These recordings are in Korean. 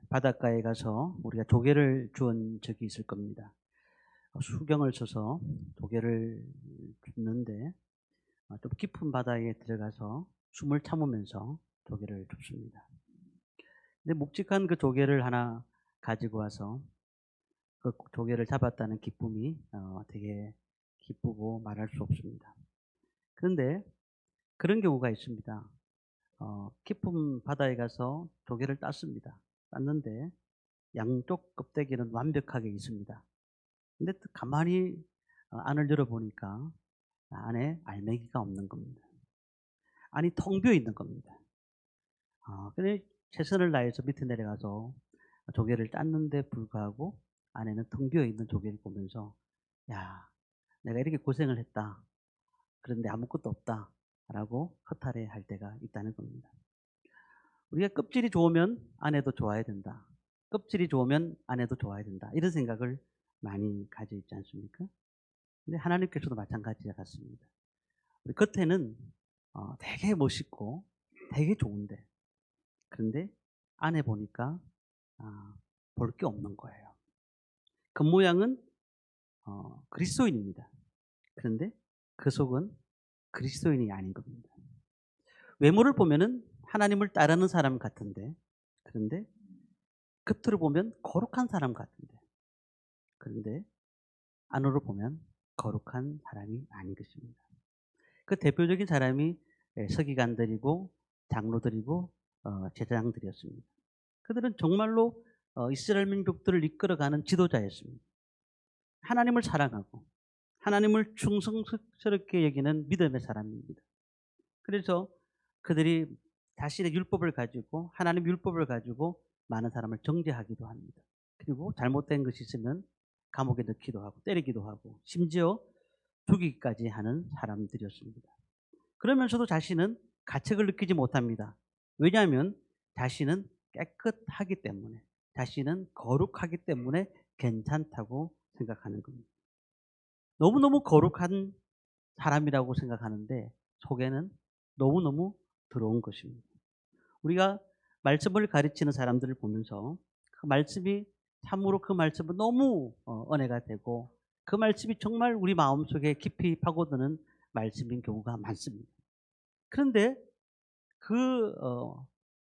바닷가에 가서 우리가 조개를 주운 적이 있을 겁니다. 수경을 쳐서 조개를 줍는데 좀 깊은 바다에 들어가서 숨을 참으면서 조개를 줍습니다. 근데 묵직한 그 조개를 하나 가지고 와서 그 조개를 잡았다는 기쁨이 되게 기쁘고 말할 수 없습니다. 그런데 그런 경우가 있습니다. 깊은 바다에 가서 조개를 땄습니다. 땄는데 양쪽 껍데기는 완벽하게 있습니다. 근데 또 가만히 안을 열어보니까 안에 알맹이가 없는 겁니다. 안이 텅 비어 있는 겁니다. 근데 최선을 다해서 밑에 내려가서 조개를 땄는데 불구하고 안에는 텅 비어 있는 조개를 보면서 야, 내가 이렇게 고생을 했다. 그런데 아무것도 없다. 라고 허탈해할 때가 있다는 겁니다. 우리가 껍질이 좋으면 안에도 좋아야 된다. 껍질이 좋으면 안에도 좋아야 된다. 이런 생각을 많이 가지고 있지 않습니까? 근데 하나님께서도 마찬가지 같습니다. 우리 겉에는 되게 멋있고 되게 좋은데 그런데 안에 보니까 볼 게 없는 거예요. 겉모양은 그리스도인입니다. 그런데 그 속은 그리스도인이 아닌 겁니다. 외모를 보면은 하나님을 따르는 사람 같은데 그런데 겉으로 보면 거룩한 사람 같은데 그런데 안으로 보면 거룩한 사람이 아닌 것입니다. 그 대표적인 사람이 서기관들이고 장로들이고 제사장들이었습니다. 그들은 정말로 이스라엘 민족들을 이끌어가는 지도자였습니다. 하나님을 사랑하고 하나님을 충성스럽게 여기는 믿음의 사람입니다. 그래서 그들이 자신의 율법을 가지고 하나님 율법을 가지고 많은 사람을 정죄하기도 합니다. 그리고 잘못된 것이 있으면 감옥에 넣기도 하고 때리기도 하고 심지어 죽이기까지 하는 사람들이었습니다. 그러면서도 자신은 가책을 느끼지 못합니다. 왜냐하면 자신은 깨끗하기 때문에 자신은 거룩하기 때문에 괜찮다고 생각하는 겁니다. 너무너무 거룩한 사람이라고 생각하는데 속에는 너무너무 더러운 것입니다. 우리가 말씀을 가르치는 사람들을 보면서 그 말씀이 참으로 그 말씀은 너무 은혜가 되고 그 말씀이 정말 우리 마음속에 깊이 파고드는 말씀인 경우가 많습니다. 그런데 그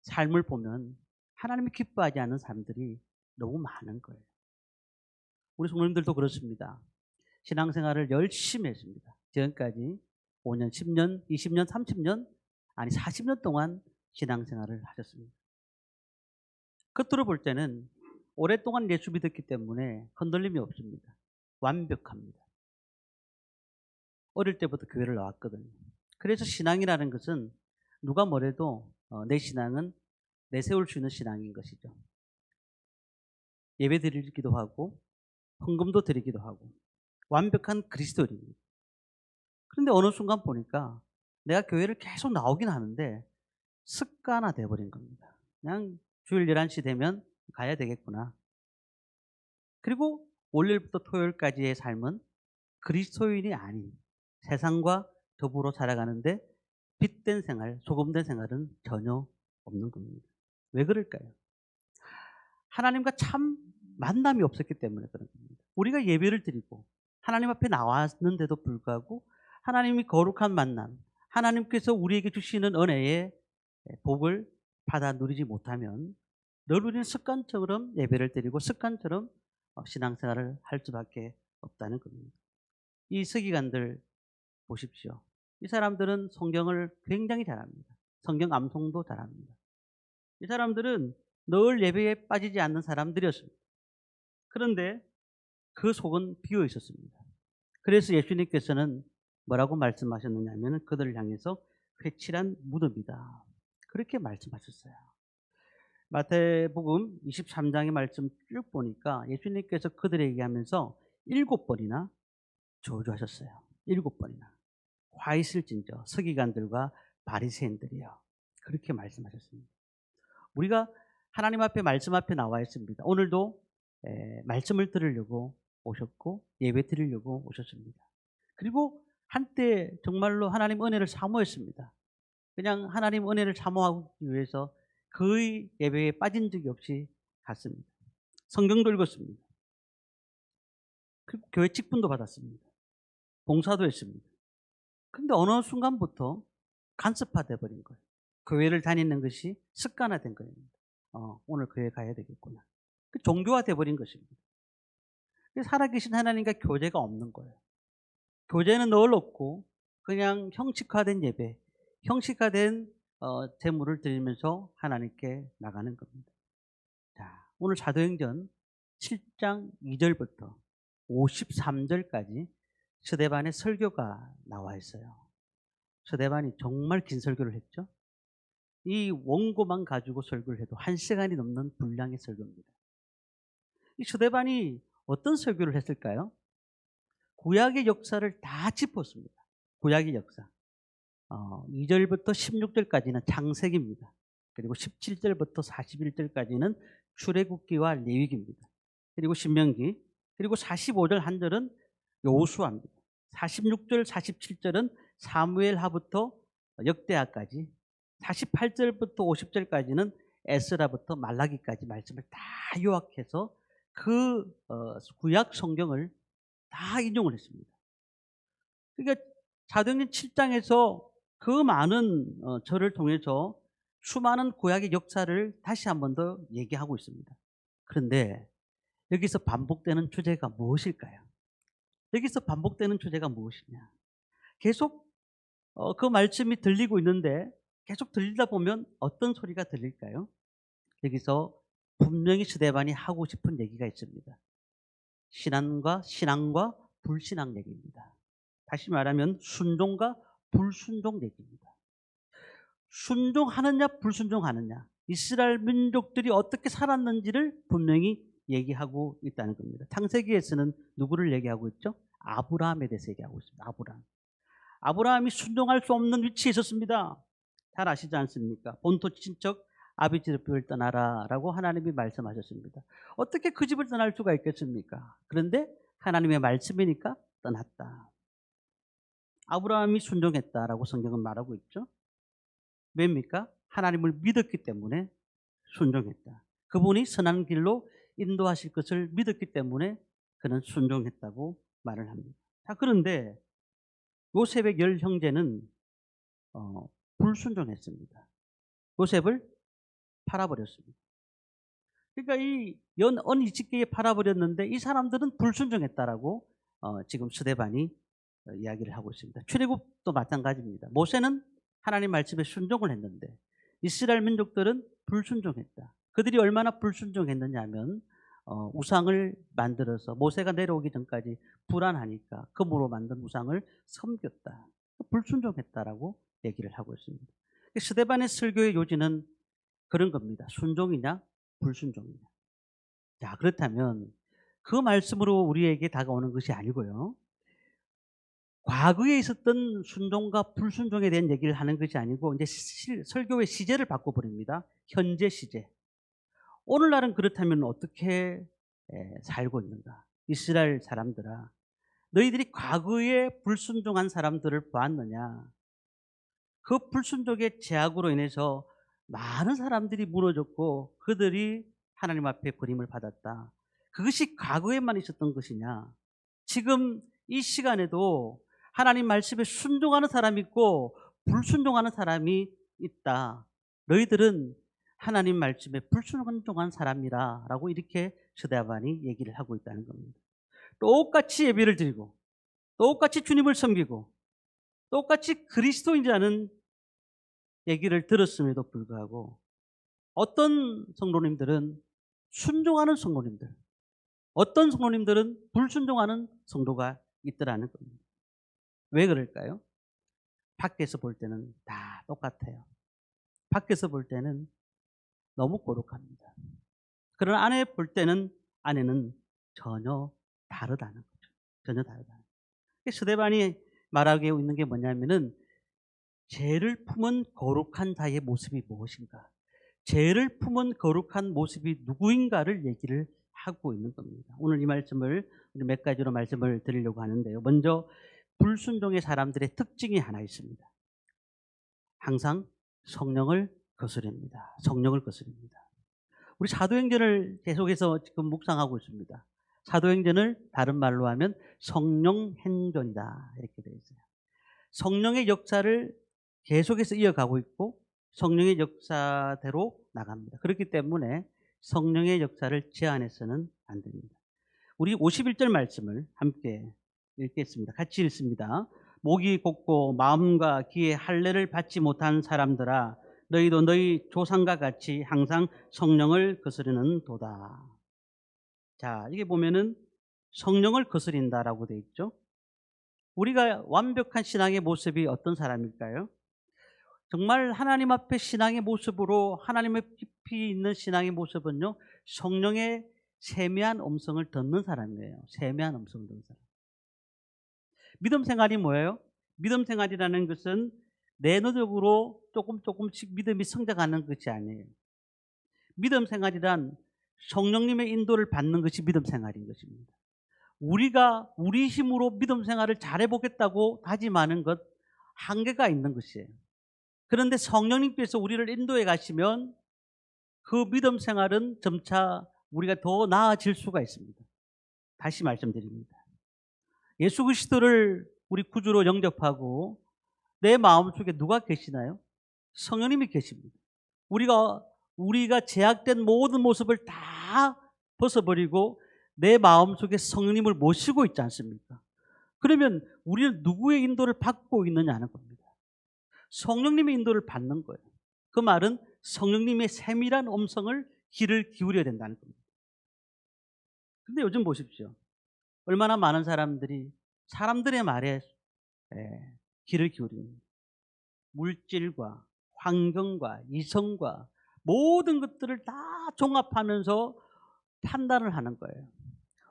삶을 보면 하나님이 기뻐하지 않는 사람들이 너무 많은 거예요. 우리 성도님들도 그렇습니다. 신앙생활을 열심히 했습니다. 지금까지 5년, 10년, 20년, 30년, 아니 40년 동안 신앙생활을 하셨습니다. 겉으로 볼 때는 오랫동안 예수 믿었기 때문에 흔들림이 없습니다. 완벽합니다. 어릴 때부터 교회를 나왔거든요. 그래서 신앙이라는 것은 누가 뭐래도 내 신앙은 내세울 수 있는 신앙인 것이죠. 예배 드리기도 하고 헌금도 드리기도 하고 완벽한 그리스도인입니다. 그런데 어느 순간 보니까 내가 교회를 계속 나오긴 하는데 습관화돼 버린 겁니다. 그냥 주일 11시 되면 가야 되겠구나. 그리고 월요일부터 토요일까지의 삶은 그리스도인이 아닌 세상과 더불어 살아가는데 빛된 생활, 소금된 생활은 전혀 없는 겁니다. 왜 그럴까요? 하나님과 참 만남이 없었기 때문에 그런 겁니다. 우리가 예배를 드리고 하나님 앞에 나왔는데도 불구하고 하나님이 거룩한 만남, 하나님께서 우리에게 주시는 은혜의 복을 받아 누리지 못하면 늘 우리는 습관처럼 예배를 드리고 습관처럼 신앙생활을 할 수밖에 없다는 겁니다. 이 서기관들 보십시오. 이 사람들은 성경을 굉장히 잘합니다. 성경 암송도 잘합니다. 이 사람들은 늘 예배에 빠지지 않는 사람들이었습니다. 그런데 그 속은 비어 있었습니다. 그래서 예수님께서는 뭐라고 말씀하셨느냐 하면 그들을 향해서 회칠한 무덤이다. 그렇게 말씀하셨어요. 마태복음 23장의 말씀 쭉 보니까 예수님께서 그들에게 하면서 7번이나 저주하셨어요. 7번이나. 화 있을진저 서기관들과 바리새인들이여. 그렇게 말씀하셨습니다. 우리가 하나님 앞에 말씀 앞에 나와 있습니다. 오늘도 말씀을 들으려고 오셨고 예배 드리려고 오셨습니다. 그리고 한때 정말로 하나님 은혜를 사모했습니다. 그냥 하나님 은혜를 사모하기 위해서 거의 예배에 빠진 적이 없이 갔습니다. 성경도 읽었습니다. 그리고 교회 직분도 받았습니다. 봉사도 했습니다. 그런데 어느 순간부터 간섭화돼 버린 거예요. 교회를 다니는 것이 습관화된 거예요. 오늘 교회 가야 되겠구나. 종교화돼 버린 것입니다. 살아계신 하나님과 교제가 없는 거예요. 교제는 늘 없고 그냥 형식화된 예배, 형식화된 제물을 드리면서 하나님께 나가는 겁니다. 자, 오늘 사도행전 7장 2절부터 53절까지 스데반의 설교가 나와 있어요. 스데반이 정말 긴 설교를 했죠. 이 원고만 가지고 설교를 해도 1시간이 넘는 분량의 설교입니다. 이 스데반이 어떤 설교를 했을까요? 구약의 역사를 다 짚었습니다. 구약의 역사. 2절부터 16절까지는 창세기입니다. 그리고 17절부터 41절까지는 출애굽기와 레위기입니다. 그리고 신명기, 그리고 45절 한 절은 여호수아입니다. 46절, 47절은 사무엘하부터 역대하까지, 48절부터 50절까지는 에스라부터 말라기까지 말씀을 다 요약해서 그 구약 성경을 다 인용을 했습니다. 그러니까 사도행전 7장에서 그 많은 절을 통해서 수많은 구약의 역사를 다시 한 번 더 얘기하고 있습니다. 그런데 여기서 반복되는 주제가 무엇일까요? 여기서 반복되는 주제가 무엇이냐? 계속 그 말씀이 들리고 있는데 계속 들리다 보면 어떤 소리가 들릴까요? 여기서 분명히 스데반이 하고 싶은 얘기가 있습니다. 신앙과 불신앙 얘기입니다. 다시 말하면 순종과 불순종 얘기입니다. 순종하느냐 불순종하느냐, 이스라엘 민족들이 어떻게 살았는지를 분명히 얘기하고 있다는 겁니다. 창세기에서는 누구를 얘기하고 있죠? 아브라함에 대해서 얘기하고 있습니다. 아브라함이 순종할 수 없는 위치에 있었습니다. 잘 아시지 않습니까? 본토 친척 아비 집을 떠나라 라고 하나님이 말씀하셨습니다. 어떻게 그 집을 떠날 수가 있겠습니까? 그런데 하나님의 말씀이니까 떠났다. 아브라함이 순종했다라고 성경은 말하고 있죠. 왜입니까? 하나님을 믿었기 때문에 순종했다. 그분이 선한 길로 인도하실 것을 믿었기 때문에 그는 순종했다고 말을 합니다. 자, 그런데 요셉의 10형제는 불순종했습니다. 요셉을 팔아버렸습니다. 그러니까 이 언 20개에 팔아버렸는데 이 사람들은 불순종했다라고 지금 스데반이 이야기를 하고 있습니다. 출애굽도 마찬가지입니다. 모세는 하나님 말씀에 순종을 했는데 이스라엘 민족들은 불순종했다. 그들이 얼마나 불순종했느냐 하면 우상을 만들어서 모세가 내려오기 전까지 불안하니까 금으로 만든 우상을 섬겼다. 불순종했다라고 얘기를 하고 있습니다. 스데반의 설교의 요지는 그런 겁니다. 순종이냐 불순종이냐. 자, 그렇다면 그 말씀으로 우리에게 다가오는 것이 아니고요. 과거에 있었던 순종과 불순종에 대한 얘기를 하는 것이 아니고 이제 설교의 시제를 바꿔버립니다. 현재 시제. 오늘날은 그렇다면 어떻게 살고 있는가? 이스라엘 사람들아, 너희들이 과거에 불순종한 사람들을 보았느냐? 그 불순종의 제약으로 인해서 많은 사람들이 무너졌고 그들이 하나님 앞에 버림을 받았다. 그것이 과거에만 있었던 것이냐? 지금 이 시간에도 하나님 말씀에 순종하는 사람이 있고 불순종하는 사람이 있다. 너희들은 하나님 말씀에 불순종한 사람이라 라고 이렇게 스데반이 얘기를 하고 있다는 겁니다. 똑같이 예배를 드리고 똑같이 주님을 섬기고 똑같이 그리스도인이라는 얘기를 들었음에도 불구하고 어떤 성도님들은 순종하는 성도님들, 어떤 성도님들은 불순종하는 성도가 있더라는 겁니다. 왜 그럴까요? 밖에서 볼 때는 다 똑같아요. 밖에서 볼 때는 너무 고독합니다. 그러나 안에 볼 때는 안에는 전혀 다르다는 거죠. 전혀 다르다. 스데반이 말하고 있는 게 뭐냐면은 죄를 품은 거룩한 자의 모습이 무엇인가? 죄를 품은 거룩한 모습이 누구인가를 얘기를 하고 있는 겁니다. 오늘 이 말씀을 우리 몇 가지로 말씀을 드리려고 하는데요. 먼저 불순종의 사람들의 특징이 하나 있습니다. 항상 성령을 거스릅니다. 성령을 거스릅니다. 우리 사도행전을 계속해서 지금 묵상하고 있습니다. 사도행전을 다른 말로 하면 성령행전이다 이렇게 되어 있어요. 성령의 역사를 계속해서 이어가고 있고 성령의 역사대로 나갑니다. 그렇기 때문에 성령의 역사를 제한해서는 안 됩니다. 우리 51절 말씀을 함께 읽겠습니다. 같이 읽습니다. 목이 곧고 마음과 귀에 할례를 받지 못한 사람들아 너희도 너희 조상과 같이 항상 성령을 거스르는 도다. 자, 이게 보면은 성령을 거스린다라고 되어 있죠. 우리가 완벽한 신앙의 모습이 어떤 사람일까요? 정말 하나님 앞에 신앙의 모습으로 하나님의 깊이 있는 신앙의 모습은요, 성령의 세미한 음성을 듣는 사람이에요. 세미한 음성을 듣는 사람. 믿음 생활이 뭐예요? 믿음 생활이라는 것은 내 노력으로 조금씩 믿음이 성장하는 것이 아니에요. 믿음 생활이란 성령님의 인도를 받는 것이 믿음 생활인 것입니다. 우리가 우리 힘으로 믿음 생활을 잘해보겠다고 다짐하는 것 한계가 있는 것이에요. 그런데 성령님께서 우리를 인도해 가시면 그 믿음 생활은 점차 우리가 더 나아질 수가 있습니다. 다시 말씀드립니다. 예수 그리스도를 우리 구주로 영접하고 내 마음속에 누가 계시나요? 성령님이 계십니다. 우리가 제약된 모든 모습을 다 벗어버리고 내 마음속에 성령님을 모시고 있지 않습니까? 그러면 우리는 누구의 인도를 받고 있느냐는 겁니다. 성령님의 인도를 받는 거예요. 그 말은 성령님의 세밀한 음성을 귀를 기울여야 된다는 겁니다. 근데 요즘 보십시오. 얼마나 많은 사람들이 사람들의 말에 귀를 기울입니다. 물질과 환경과 이성과 모든 것들을 다 종합하면서 판단을 하는 거예요.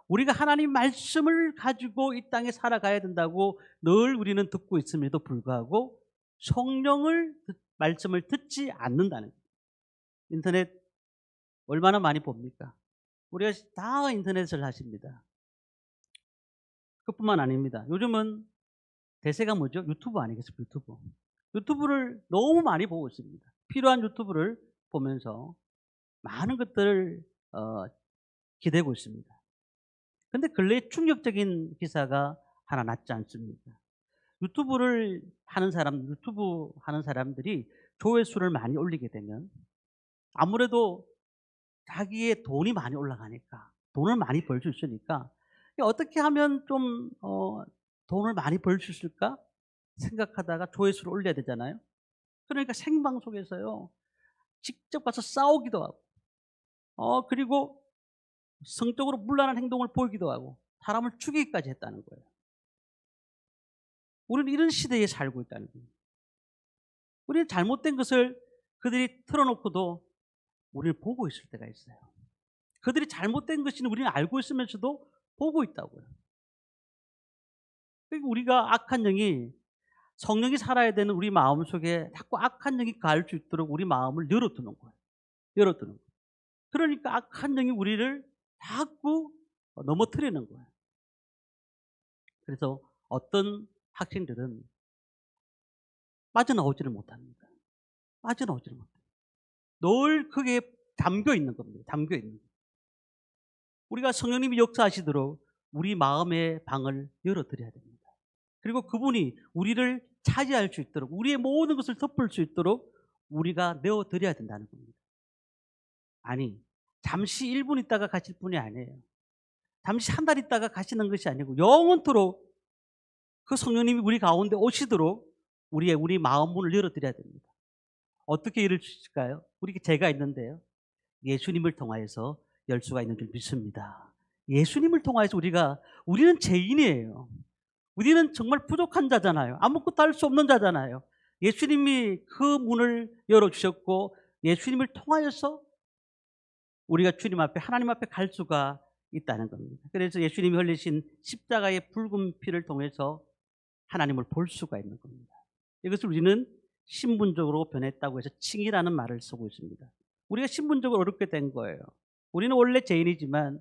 우리가 하나님 말씀을 가지고 이 땅에 살아가야 된다고 늘 우리는 듣고 있음에도 불구하고 성령을 말씀을 듣지 않는다는 거예요. 인터넷 얼마나 많이 봅니까? 우리가 다 인터넷을 하십니다. 그뿐만 아닙니다. 요즘은 대세가 뭐죠? 유튜브 아니겠습니까? 유튜브를 너무 많이 보고 있습니다. 필요한 유튜브를 보면서 많은 것들을 기대고 있습니다. 그런데 근래에 충격적인 기사가 하나 났지 않습니까? 유튜브 하는 사람들이 조회수를 많이 올리게 되면 아무래도 자기의 돈이 많이 올라가니까 돈을 많이 벌 수 있으니까 어떻게 하면 좀 돈을 많이 벌 수 있을까 생각하다가 조회수를 올려야 되잖아요. 그러니까 생방송에서요 직접 가서 싸우기도 하고 그리고 성적으로 문란한 행동을 보이기도 하고 사람을 죽이기까지 했다는 거예요. 우리는 이런 시대에 살고 있다는 거예요. 우리는 잘못된 것을 그들이 틀어놓고도 우리를 보고 있을 때가 있어요. 그들이 잘못된 것인 우리는 알고 있으면서도 보고 있다고요. 그러니까 우리가 악한 영이 성령이 살아야 되는 우리 마음속에 자꾸 악한 영이 가할 수 있도록 우리 마음을 열어두는 거예요. 열어두는 거예요. 그러니까 악한 영이 우리를 자꾸 넘어뜨리는 거예요. 그래서 어떤 학생들은 빠져나오지를 못합니다. 빠져나오지를 못해요. 늘 그게 잠겨 있는 겁니다. 잠겨 있는 거예요. 우리가 성령님이 역사하시도록 우리 마음의 방을 열어드려야 됩니다. 그리고 그분이 우리를 차지할 수 있도록 우리의 모든 것을 덮을 수 있도록 우리가 내어드려야 된다는 겁니다. 아니 잠시 1분 있다가 가실 분이 아니에요. 잠시 한 달 있다가 가시는 것이 아니고 영원토록 그 성령님이 우리 가운데 오시도록 우리 마음 문을 열어드려야 됩니다. 어떻게 이룰 수 있을까요? 제가 있는데요. 예수님을 통하여서 열 수가 있는 줄 믿습니다. 예수님을 통하여서 우리는 죄인이에요. 우리는 정말 부족한 자잖아요. 아무것도 할 수 없는 자잖아요. 예수님이 그 문을 열어주셨고 예수님을 통하여서 우리가 주님 앞에 하나님 앞에 갈 수가 있다는 겁니다. 그래서 예수님이 흘리신 십자가의 붉은 피를 통해서 하나님을 볼 수가 있는 겁니다. 이것을 우리는 신분적으로 변했다고 해서 칭이라는 말을 쓰고 있습니다. 우리가 신분적으로 어렵게 된 거예요. 우리는 원래 죄인이지만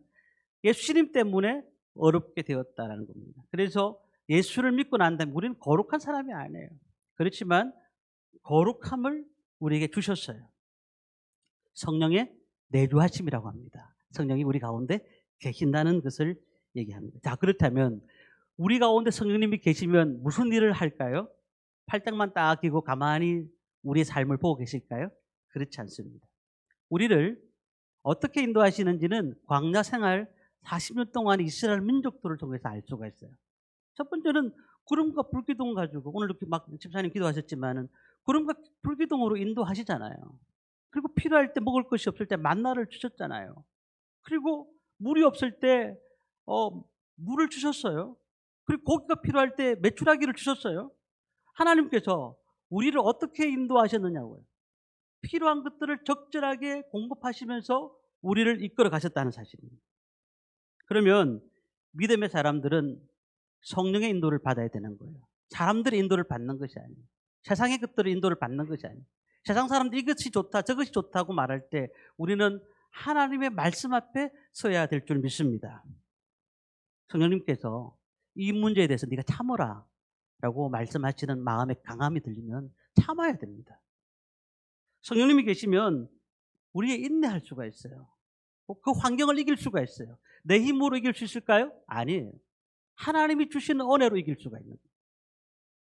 예수님 때문에 어렵게 되었다는 겁니다. 그래서 예수를 믿고 난 다음에 우리는 거룩한 사람이 아니에요. 그렇지만 거룩함을 우리에게 주셨어요. 성령의 내주하심이라고 합니다. 성령이 우리 가운데 계신다는 것을 얘기합니다. 자, 그렇다면 우리 가운데 성령님이 계시면 무슨 일을 할까요? 팔짱만 딱 끼고 가만히 우리의 삶을 보고 계실까요? 그렇지 않습니다. 우리를 어떻게 인도하시는지는 광야 생활 40년 동안 이스라엘 민족들을 통해서 알 수가 있어요. 첫 번째는 구름과 불기둥 가지고, 오늘도 막 집사님 기도하셨지만은 구름과 불기둥으로 인도하시잖아요. 그리고 필요할 때, 먹을 것이 없을 때 만나를 주셨잖아요. 그리고 물이 없을 때 물을 주셨어요. 그리고 고기가 필요할 때 메추라기를 주셨어요. 하나님께서 우리를 어떻게 인도하셨느냐고요. 필요한 것들을 적절하게 공급하시면서 우리를 이끌어 가셨다는 사실입니다. 그러면 믿음의 사람들은 성령의 인도를 받아야 되는 거예요. 사람들의 인도를 받는 것이 아니에요. 세상의 것들의 인도를 받는 것이 아니에요. 세상 사람들이 이것이 좋다, 저것이 좋다고 말할 때 우리는 하나님의 말씀 앞에 서야 될 줄 믿습니다. 성령님께서 이 문제에 대해서 네가 참어라 라고 말씀하시는 마음의 강함이 들리면 참아야 됩니다. 성령님이 계시면 우리의 인내할 수가 있어요. 그 환경을 이길 수가 있어요. 내 힘으로 이길 수 있을까요? 아니에요. 하나님이 주시는 은혜로 이길 수가 있는 거예요.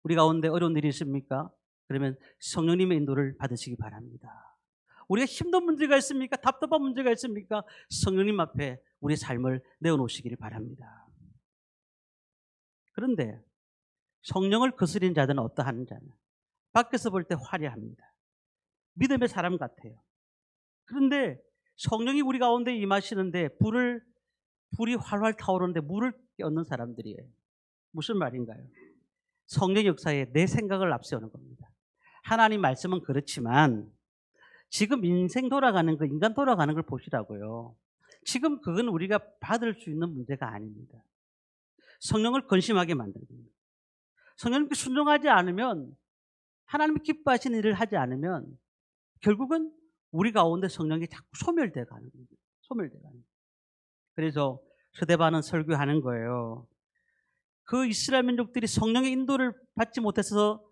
우리 가운데 어려운 일이 있습니까? 그러면 성령님의 인도를 받으시기 바랍니다. 우리가 힘든 문제가 있습니까? 답답한 문제가 있습니까? 성령님 앞에 우리 삶을 내어놓으시기를 바랍니다. 그런데 성령을 거스린 자들은 어떠한 자냐? 밖에서 볼 때 화려합니다. 믿음의 사람 같아요. 그런데 성령이 우리 가운데 임하시는데 불이 활활 타오르는데 물을 껴얹는 사람들이에요. 무슨 말인가요? 성령 역사에 내 생각을 앞세우는 겁니다. 하나님 말씀은 그렇지만 지금 인생 돌아가는 거, 인간 돌아가는 걸 보시라고요. 지금 그건 우리가 받을 수 있는 문제가 아닙니다. 성령을 근심하게 만듭니다. 성령님께 순종하지 않으면, 하나님이 기뻐하시는 일을 하지 않으면 결국은 우리 가운데 성령이 자꾸 소멸돼 가는 겁니다. 소멸돼 가는 거예요. 그래서 스데반은 설교하는 거예요. 그 이스라엘 민족들이 성령의 인도를 받지 못해서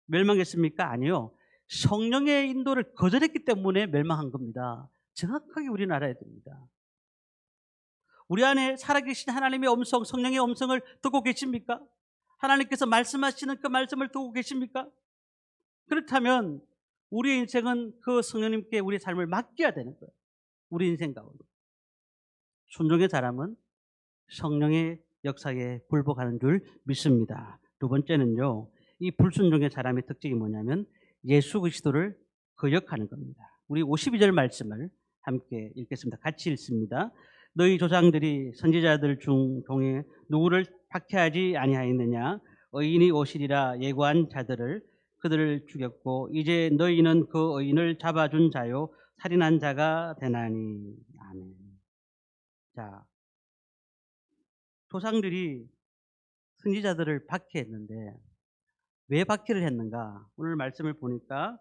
멸망했습니까? 아니요. 성령의 인도를 거절했기 때문에 멸망한 겁니다. 정확하게 우리는 알아야 됩니다. 우리 안에 살아계신 하나님의 음성, 성령의 음성을 듣고 계십니까? 하나님께서 말씀하시는 그 말씀을 듣고 계십니까? 그렇다면 우리의 인생은 그 성령님께 우리의 삶을 맡겨야 되는 거예요. 우리 인생 가운데. 순종의 사람은 성령의 역사에 굴복하는 줄 믿습니다. 두 번째는요, 이 불순종의 사람의 특징이 뭐냐면 예수 그리스도를 거역하는 겁니다. 우리 52절 말씀을 함께 읽겠습니다. 같이 읽습니다. 너희 조상들이 선지자들 중 중에 누구를 박해하지 아니하였느냐? 의인이 오시리라 예고한 자들을 그들을 죽였고 이제 너희는 그 의인을 잡아준 자요 살인한 자가 되나니. 아멘. 자, 조상들이 선지자들을 박해했는데 왜 박해를 했는가? 오늘 말씀을 보니까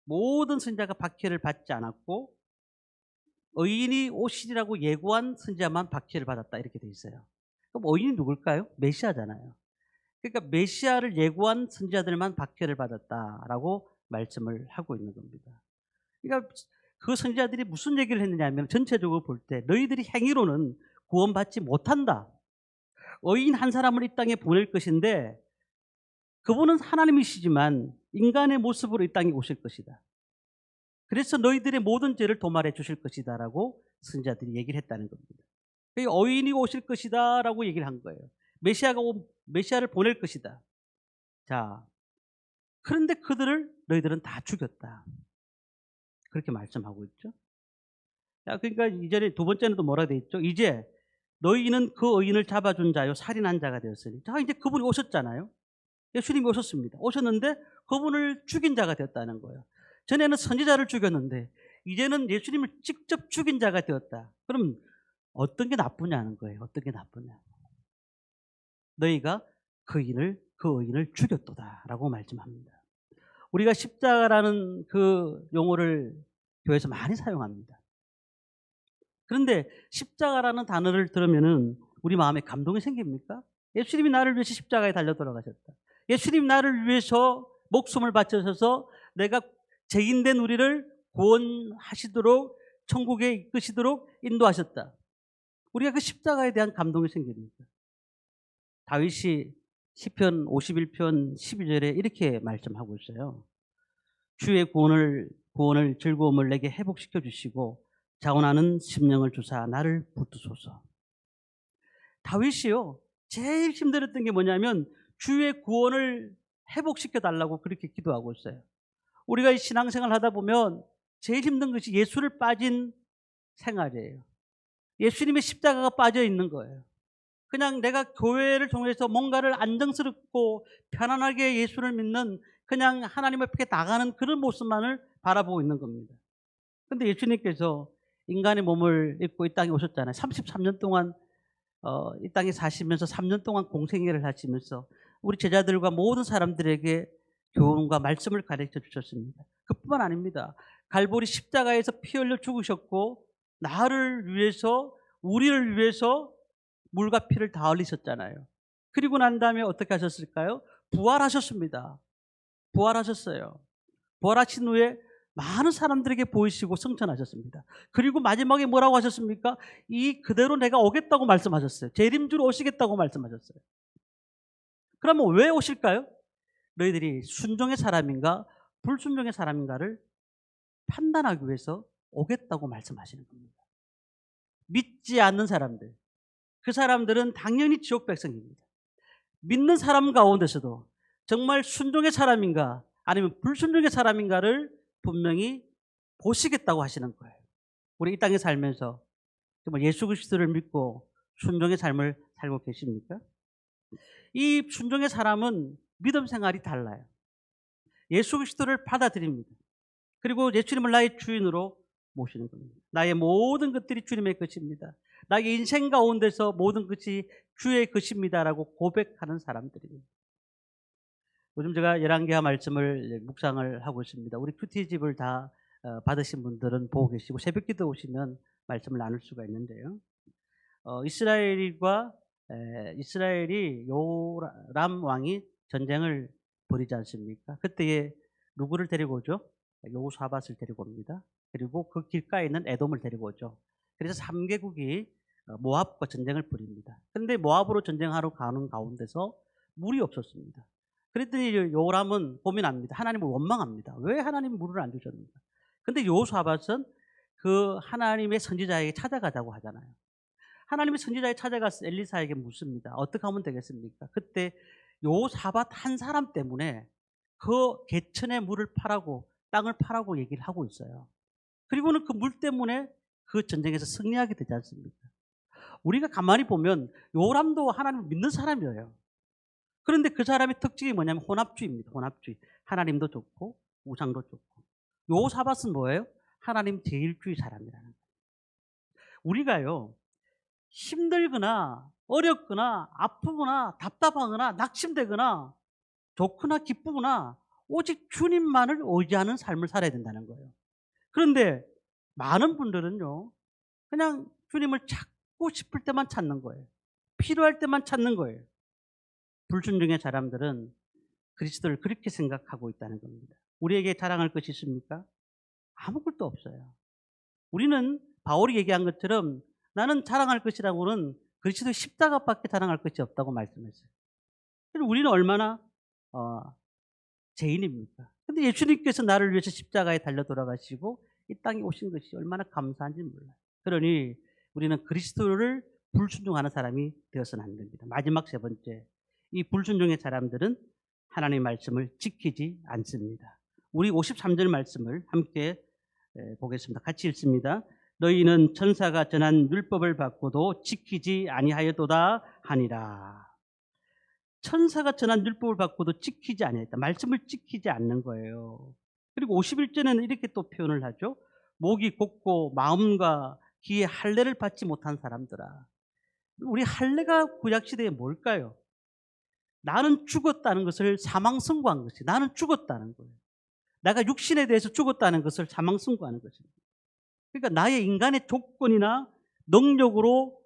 모든 선지자가 박해를 받지 않았고 의인이 오시리라고 예고한 선지자만 박해를 받았다, 이렇게 돼 있어요. 그럼 의인이 누굴까요? 메시아잖아요. 그러니까 메시아를 예고한 선지자들만 박해를 받았다라고 말씀을 하고 있는 겁니다. 그러니까 그 선지자들이 무슨 얘기를 했느냐면 전체적으로 볼 때 너희들이 행위로는 구원받지 못한다. 의인 한 사람을 이 땅에 보낼 것인데 그분은 하나님이시지만 인간의 모습으로 이 땅에 오실 것이다. 그래서 너희들의 모든 죄를 도말해 주실 것이다 라고 선지자들이 얘기를 했다는 겁니다. 의인이 오실 것이다 라고 얘기를 한 거예요. 메시아를 보낼 것이다. 자, 그런데 그들을 너희들은 다 죽였다. 그렇게 말씀하고 있죠. 자, 그러니까 이전에 두 번째는 또 뭐라 돼 있죠? 이제 너희는 그 의인을 잡아준 자요 살인한 자가 되었으니. 자, 이제 그분이 오셨잖아요. 예수님이 오셨습니다. 오셨는데 그분을 죽인 자가 되었다는 거예요. 전에는 선지자를 죽였는데 이제는 예수님을 직접 죽인 자가 되었다. 그럼 어떤 게 나쁘냐는 거예요. 어떤 게 나쁘냐. 너희가 그 의인을 죽였도다라고 말씀합니다. 우리가 십자가라는 그 용어를 교회에서 많이 사용합니다. 그런데 십자가라는 단어를 들으면은 우리 마음에 감동이 생깁니까? 예수님이 나를 위해서 십자가에 달려 돌아가셨다. 예수님 나를 위해서 목숨을 바쳐셔서 내가 죄인된 우리를 구원하시도록 천국에 이끄시도록 인도하셨다. 우리가 그 십자가에 대한 감동이 생깁니다. 다윗이 시편 51편 12절에 이렇게 말씀하고 있어요. 주의 구원을 즐거움을 내게 회복시켜 주시고 자원하는 심령을 주사 나를 붙드소서. 다윗이요, 제일 힘들었던 게 뭐냐면 주의 구원을 회복시켜 달라고 그렇게 기도하고 있어요. 우리가 이 신앙생활 하다 보면 제일 힘든 것이 예수를 빠진 생활이에요. 예수님의 십자가가 빠져 있는 거예요. 그냥 내가 교회를 통해서 뭔가를 안정스럽고 편안하게 예수를 믿는, 그냥 하나님 앞에 나가는 그런 모습만을 바라보고 있는 겁니다. 그런데 예수님께서 인간의 몸을 입고 이 땅에 오셨잖아요. 33년 동안 이 땅에 사시면서 3년 동안 공생애를 하시면서 우리 제자들과 모든 사람들에게 교훈과 말씀을 가르쳐 주셨습니다. 그뿐만 아닙니다. 갈보리 십자가에서 피 흘려 죽으셨고 나를 위해서, 우리를 위해서 물과 피를 다 흘리셨잖아요. 그리고 난 다음에 어떻게 하셨을까요? 부활하셨습니다. 부활하셨어요. 부활하신 후에 많은 사람들에게 보이시고 승천하셨습니다. 그리고 마지막에 뭐라고 하셨습니까? 이 그대로 내가 오겠다고 말씀하셨어요. 재림주로 오시겠다고 말씀하셨어요. 그러면 왜 오실까요? 너희들이 순종의 사람인가 불순종의 사람인가를 판단하기 위해서 오겠다고 말씀하시는 겁니다. 믿지 않는 사람들, 그 사람들은 당연히 지옥 백성입니다. 믿는 사람 가운데서도 정말 순종의 사람인가 아니면 불순종의 사람인가를 분명히 보시겠다고 하시는 거예요. 우리 이 땅에 살면서 정말 예수 그리스도를 믿고 순종의 삶을 살고 계십니까? 이 순종의 사람은 믿음 생활이 달라요. 예수 그리스도를 받아들입니다. 그리고 예수님을 나의 주인으로 모시는 겁니다. 나의 모든 것들이 주님의 것입니다. 나의 인생 가운데서 모든 것이 주의 것입니다라고 고백하는 사람들입니다. 요즘 제가 열왕기하 말씀을 묵상을 하고 있습니다. 우리 큐티집을 다 받으신 분들은 보고 계시고 새벽기도 오시면 말씀을 나눌 수가 있는데요. 이스라엘이 요람 왕이 전쟁을 벌이지 않습니까? 그때에 누구를 데리고 오죠? 여호사밧을 데리고 옵니다. 그리고 그 길가에 있는 에돔을 데리고 오죠. 그래서 3개국이 모압과 전쟁을 벌입니다. 그런데 모압으로 전쟁하러 가는 가운데서 물이 없었습니다. 그랬더니 요람은 고민합니다. 하나님을 원망합니다. 왜 하나님 물을 안 주셨는가? 근데 여호사밧은 그 하나님의 선지자에게 찾아가자고 하잖아요. 하나님의 선지자에 찾아가서 엘리사에게 묻습니다. 어떻게 하면 되겠습니까? 그때 여호사밧 한 사람 때문에 그 개천의 물을 파라고, 땅을 파라고 얘기를 하고 있어요. 그리고는 그 물 때문에 그 전쟁에서 승리하게 되지 않습니까? 우리가 가만히 보면 요람도 하나님을 믿는 사람이에요. 그런데 그 사람의 특징이 뭐냐면 혼합주의입니다. 혼합주의. 하나님도 좋고 우상도 좋고. 여호사밧은 뭐예요? 하나님 제일주의 사람이라는 거예요. 우리가요, 힘들거나 어렵거나 아프거나 답답하거나 낙심되거나 좋거나 기쁘거나 오직 주님만을 의지하는 삶을 살아야 된다는 거예요. 그런데 많은 분들은요, 그냥 주님을 찾고 싶을 때만 찾는 거예요. 필요할 때만 찾는 거예요. 불순종의 사람들은 그리스도를 그렇게 생각하고 있다는 겁니다. 우리에게 자랑할 것이 있습니까? 아무것도 없어요. 우리는 바울이 얘기한 것처럼 나는 자랑할 것이라고는 그리스도의 십자가밖에 자랑할 것이 없다고 말씀했어요. 그래서 우리는 얼마나 죄인입니까? 근데 예수님께서 나를 위해서 십자가에 달려 돌아가시고 이 땅에 오신 것이 얼마나 감사한지 몰라요. 그러니 우리는 그리스도를 불순종하는 사람이 되어서는 안 됩니다. 마지막 세 번째, 이 불순종의 사람들은 하나님의 말씀을 지키지 않습니다. 우리 53절 말씀을 함께 보겠습니다. 같이 읽습니다. 너희는 천사가 전한 율법을 받고도 지키지 아니하였도다 하니라. 천사가 전한 율법을 받고도 지키지 아니했다. 말씀을 지키지 않는 거예요. 그리고 51절에는 이렇게 또 표현을 하죠. 목이 곧고 마음과 귀에 할례를 받지 못한 사람들아. 우리 할례가 구약시대에 뭘까요? 나는 죽었다는 것을 사망 선고한 것이, 나는 죽었다는 거예요. 내가 육신에 대해서 죽었다는 것을 사망 선고하는 것입니다. 그러니까 나의 인간의 조건이나 능력으로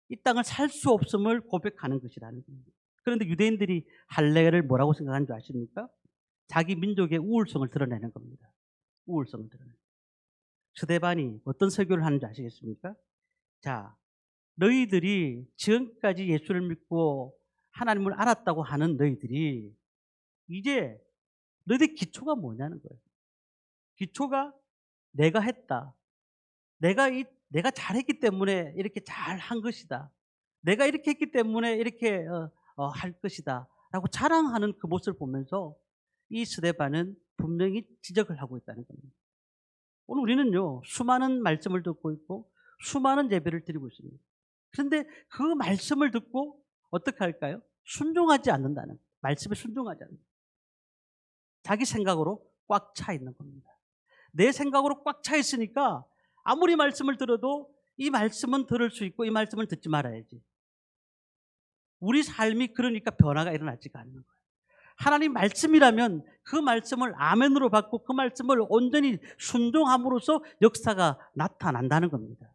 이 땅을 살 수 없음을 고백하는 것이라는 겁니다. 그런데 유대인들이 할례를 뭐라고 생각하는 줄 아십니까? 자기 민족의 우월성을 드러내는 겁니다. 우월성을 드러내는. 스데반이 어떤 설교를 하는지 아시겠습니까? 자, 너희들이 지금까지 예수를 믿고 하나님을 알았다고 하는 너희들이 이제 너희들 기초가 뭐냐는 거예요. 기초가 내가 했다. 내가 잘했기 때문에 이렇게 잘한 것이다. 내가 이렇게 했기 때문에 이렇게 할 것이다. 라고 자랑하는 그 모습을 보면서 이 스데반은 분명히 지적을 하고 있다는 겁니다. 오늘 우리는요, 수많은 말씀을 듣고 있고 수많은 예배를 드리고 있습니다. 그런데 그 말씀을 듣고 어떻게 할까요? 순종하지 않는다는 거예요. 말씀에 순종하지 않는다. 자기 생각으로 꽉 차 있는 겁니다. 내 생각으로 꽉 차 있으니까 아무리 말씀을 들어도 이 말씀은 들을 수 있고 이 말씀을 듣지 말아야지. 우리 삶이 그러니까 변화가 일어나지가 않는 거예요. 하나님 말씀이라면 그 말씀을 아멘으로 받고 그 말씀을 온전히 순종함으로써 역사가 나타난다는 겁니다.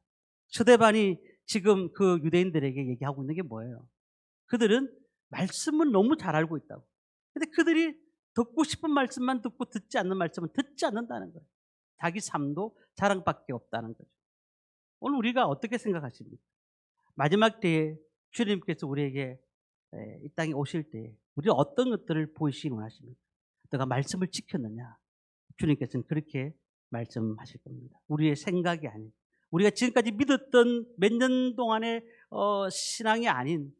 스데반이 지금 그 유대인들에게 얘기하고 있는 게 뭐예요? 그들은 말씀은 너무 잘 알고 있다고. 근데 그들이 듣고 싶은 말씀만 듣고 듣지 않는 말씀은 듣지 않는다는 거예요. 자기 삶도 자랑밖에 없다는 거죠. 오늘 우리가 어떻게 생각하십니까? 마지막 때에 주님께서 우리에게 이 땅에 오실 때 우리가 어떤 것들을 보이시기 원하십니까? 너가 말씀을 지켰느냐? 주님께서는 그렇게 말씀하실 겁니다. 우리의 생각이 아닌, 우리가 지금까지 믿었던 몇 년 동안의 신앙이 아닌,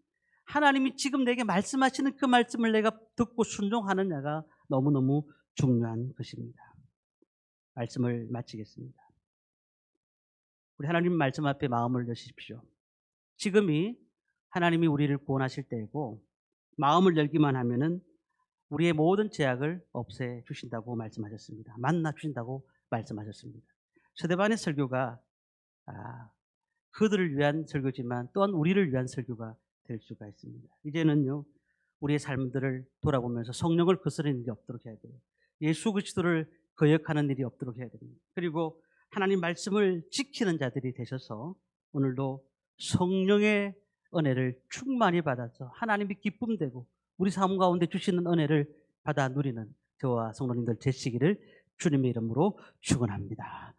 하나님이 지금 내게 말씀하시는 그 말씀을 내가 듣고 순종하느냐가 너무너무 중요한 것입니다. 말씀을 마치겠습니다. 우리 하나님 말씀 앞에 마음을 여십시오. 지금이 하나님이 우리를 구원하실 때이고 마음을 열기만 하면은 우리의 모든 죄악을 없애 주신다고 말씀하셨습니다. 만나 주신다고 말씀하셨습니다. 스데반의 설교가 그들을 위한 설교지만 또한 우리를 위한 설교가 될 수가 있습니다. 이제는요, 우리의 삶들을 돌아보면서 성령을 거스르는 일이 없도록 해야 돼요. 예수 그리스도를 거역하는 일이 없도록 해야 됩니다. 그리고 하나님 말씀을 지키는 자들이 되셔서 오늘도 성령의 은혜를 충만히 받아서 하나님이 기쁨되고 우리 삶 가운데 주시는 은혜를 받아 누리는 저와 성도님들 되시기를 주님의 이름으로 축원합니다.